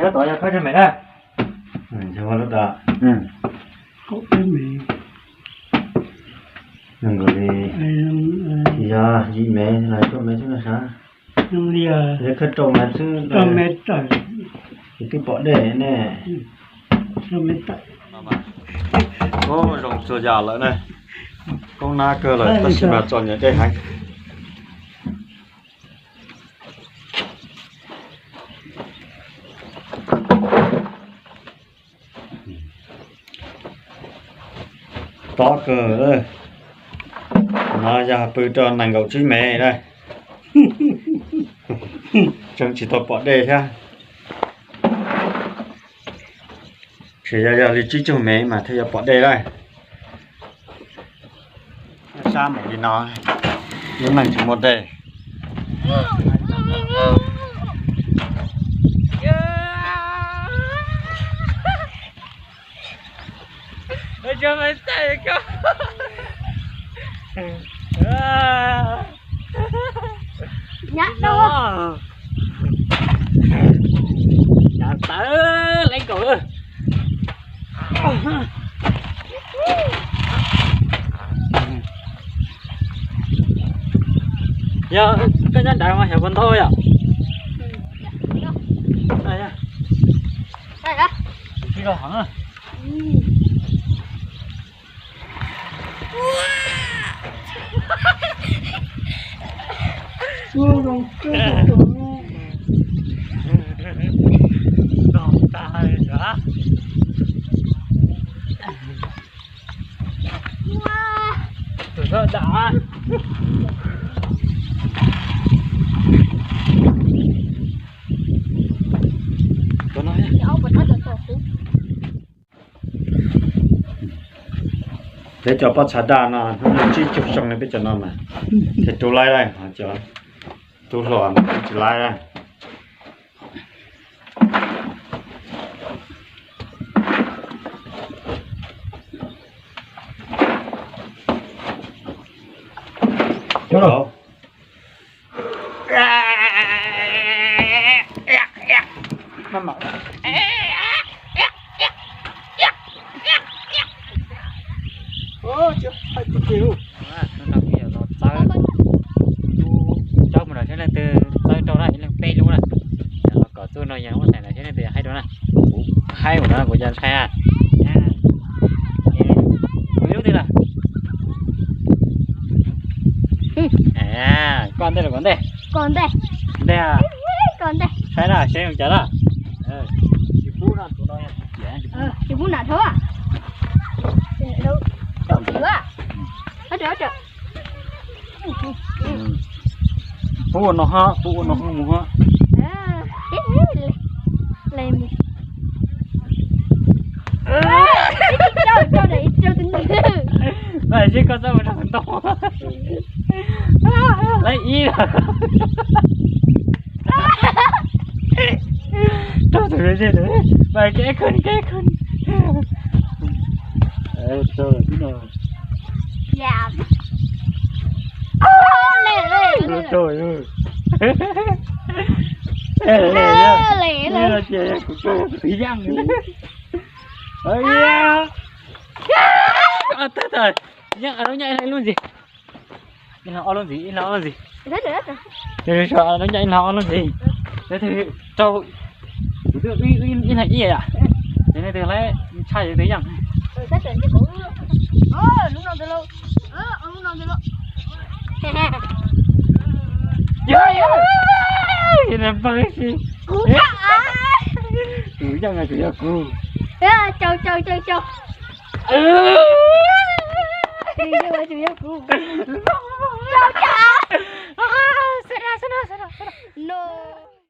nhớ tỏi cho cho mẹ đó. Cho vào lúc đó. Có cái mì. Đừng có đi. Giờ gì mẹ lại cho mẹ chứ là sao? Nhưng giờ để khất trộm mẹ chứ. cho mẹ tỏi. Cái bỏ để nè. Cho mẹ tỏi. Ô rồng sờ già lại này. Con na cơ lại ta sẽ bảo chọn những cái hành. To cờ đây. Nó ra bự tròn nành gấu chữ mẹ đây. Chẳng chỉ to bỏ đề thôi. Chỉ ra đi chữ cho mẹ mà thấy bỏ đề đây. Sao mẹ đi nói. Nhưng mình chỉ một đề. Để cho mày tay con. Nhát đâu. Nhát tớ lấy cổ ơi. Giờ cái nhân đại mà hiểu con thôi à? Đây nha. Đây đó. Cái đồ hẳn à. Đòn tay đã. Tụi nó đã. Tụi nó nhá. Để cho bắt sát đà nó chỉ chụp xong này bây giờ nó mà thì tôi lại đây hả cho tôi làm chỉ lại đây Đâu? Mama. Chưa, phải tự chịu. Nó bây giờ nó tới. Cho mình là thế này từ tới đâu này là pe luôn này. Nó có tôi nói nhau này là thế này từ hai đó này. Hai của nó của dân sai à. Biết thế nào. À, con đây là con đây. Còn đây. Đây à. Còn đây. Sai là sai không chả là. Chị Phú nó tụi nó nha. Chị Phú nào thôi à? Đâu? Đâu chị à? Hết rồi. Phú nó ha, Phú nó không mua ha. Lên đi. Cho để cho tính. Vậy chứ con sao mà thằng to. Lấy ý rồi. Đâu rồi chứ nữa. Vậy cái con. Trời cái nào. Dạ. Lên. Trời ơi. Lẹ lên. là chị của tôi bị răng nữa. Ôi da. Tất rồi. Nhưng nó nhảy lại luôn gì? Nó luôn gì? Hết rồi. Thì sợ nó nhảy nó luôn gì? Thế thì trâu được in này gì à? Thế này từ lấy chạy tới rằng. Hết rồi chứ cũng. Lúc nào từ lâu. Lúc nào từ lâu. Thì làm bao gì? Cứ chẳng là cứ cô. Châu. Đi cho bà chú cô.